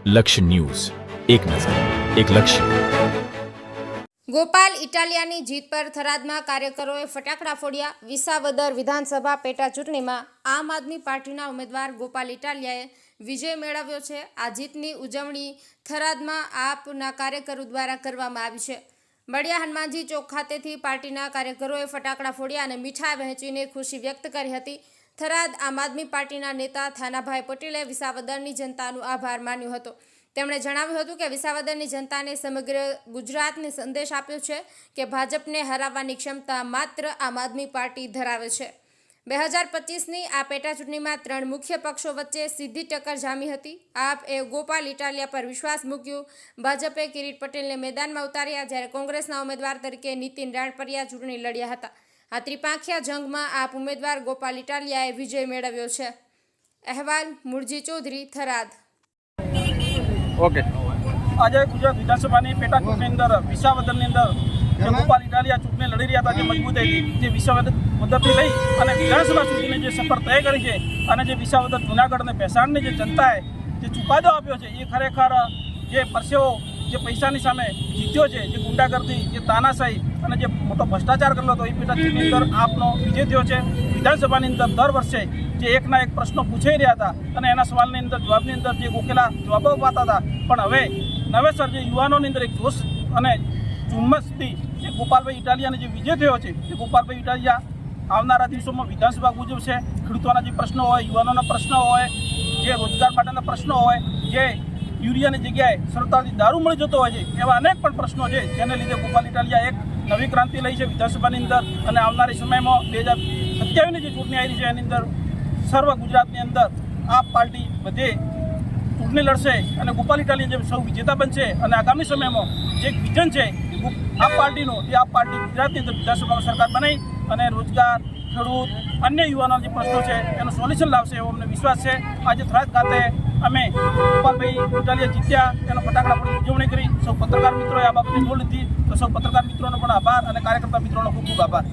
લક્ષ્ય ન્યૂઝ, એક નજર, એક લક્ષ્ય. ગોપાલ ઇટાલિયાની જીત પર થરાદમાં કાર્યકરોએ ફટાકડા ફોડ્યા. વિસાવદર વિધાનસભા પેટા ચૂંટણીમાં આમ આદમી પાર્ટીના ઉમેદવાર ગોપાલ ઇટાલિયાએ વિજય મેળવ્યો છે. આ જીતની ઉજવણી થરાદમાં આપના કાર્યકરો દ્વારા કરવામાં આવી છે. બળિયા હનુમાનજી ચોક ખાતેથી પાર્ટીના કાર્યકરોએ ફટાકડા ફોડ્યા અને મીઠાઈ વહેંચીને ખુશી વ્યક્ત કરી હતી. થરાદ આમ આદમી પાર્ટીના નેતા થાનાભાઈ પટેલે વિસાવદરની જનતાનો આભાર માન્યો હતો. તેમણે જણાવ્યું હતું કે વિસાવદરની જનતાને સમગ્ર ગુજરાતને સંદેશ આપ્યો છે કે ભાજપને હરાવવાની ક્ષમતા માત્ર આમ આદમી પાર્ટી ધરાવે છે. 2025ની આ પેટા ચૂંટણીમાં 3 મુખ્ય પક્ષો વચ્ચે સીધી ટક્કર જામી હતી. આપે ગોપાલ ઇટાલિયા પર વિશ્વાસ મૂક્યો. ભાજપે કિરીટ પટેલને મેદાનમાં ઉતાર્યા, જ્યારે કોંગ્રેસના ઉમેદવાર તરીકે નીતિન રાણપરિયા ચૂંટણી લડ્યા હતા. આ ત્રિપાંખિયા જંગમાં આપ ઉમેદવાર ગોપાલ ઇટાલિયાએ વિજય મેળવ્યો છે. અહેવાલ મુરજી ચૌધરી, થરાદ. ઓકે, આજે ગુજરાત વિધાનસભાની પેટા ચૂંટણી અંદર વિસાવદરની અંદર જે ગોપાલ ઇટાલિયા ચૂંટણી લડી રહ્યા હતા, જે મજબૂતાઈથી જે વિસાવદરથી લઈ અને વિધાનસભા ચૂંટણીની જે સફર તય કરી છે અને જે વિસાવદર, જૂનાગઢ અને ભેસાણની જે જનતાએ જે ચુકાદો આપ્યો છે, એ ખરેખર જે પરસેવો જે પૈસાની સામે જીત્યો છે, જે ગુંડાગર્દી, જે તાનાશાહી અને જે મોટો ભ્રષ્ટાચાર કરેલો હતો, એ પેટા ચૂંટણી અંદર આપનો વિજય થયો છે. વિધાનસભાની અંદર દર વર્ષે જે એકના એક પ્રશ્નો પૂછાઈ રહ્યા હતા અને એના સવાલની અંદર જવાબની અંદર જે ગોખેલા જવાબો અપાતા હતા, પણ હવે નવેસર જે યુવાનોની અંદર એક જોશ અને ઝુમ્મસથી જે ગોપાલભાઈ ઇટાલિયાનો જે વિજય થયો છે, એ ગોપાલભાઈ ઇટાલિયા આવનારા દિવસોમાં વિધાનસભા ગુજવશે. ખેડૂતોના જે પ્રશ્નો હોય, યુવાનોના પ્રશ્નો હોય, જે રોજગાર માટેના પ્રશ્નો હોય, જે યુરિયાની જગ્યાએ સરળતાથી દારૂ મળી જતો હોય છે, એવા અનેક પણ પ્રશ્નો છે, જેને લીધે ગોપાલ ઇટાલિયા એક નવી ક્રાંતિ લઈ છે વિધાનસભાની અંદર. અને આવનારી સમયમાં 2027ની જે ચૂંટણી આવી છે, એની અંદર સર્વ ગુજરાતની અંદર આ પાર્ટી બધે ચૂંટણી લડશે અને ગોપાલ ઇટાલિયા જે સૌ વિજેતા બનશે. અને આગામી સમયમાં જે વિઝન છે આ પાર્ટીનું, એ આ પાર્ટી ગુજરાતની અંદર વિધાનસભામાં સરકાર બનાવી અને રોજગાર, ખેડૂત, અન્ય યુવાનોના જે પ્રશ્નો છે એનું સોલ્યુશન લાવશે એવો અમને વિશ્વાસ છે. આજે થરાદ ખાતે અમે ગોપાલભાઈ ઇટાલિયા જીત્યા એનો ફટાકડા ફોડી ઉજવણી કરી. સૌ પત્રકાર મિત્રોએ આ બાબતની નોંધ લીધી, તો સૌ પત્રકાર મિત્રોનો પણ આભાર અને કાર્યકર્તા મિત્રોનો ખૂબ ખૂબ આભાર.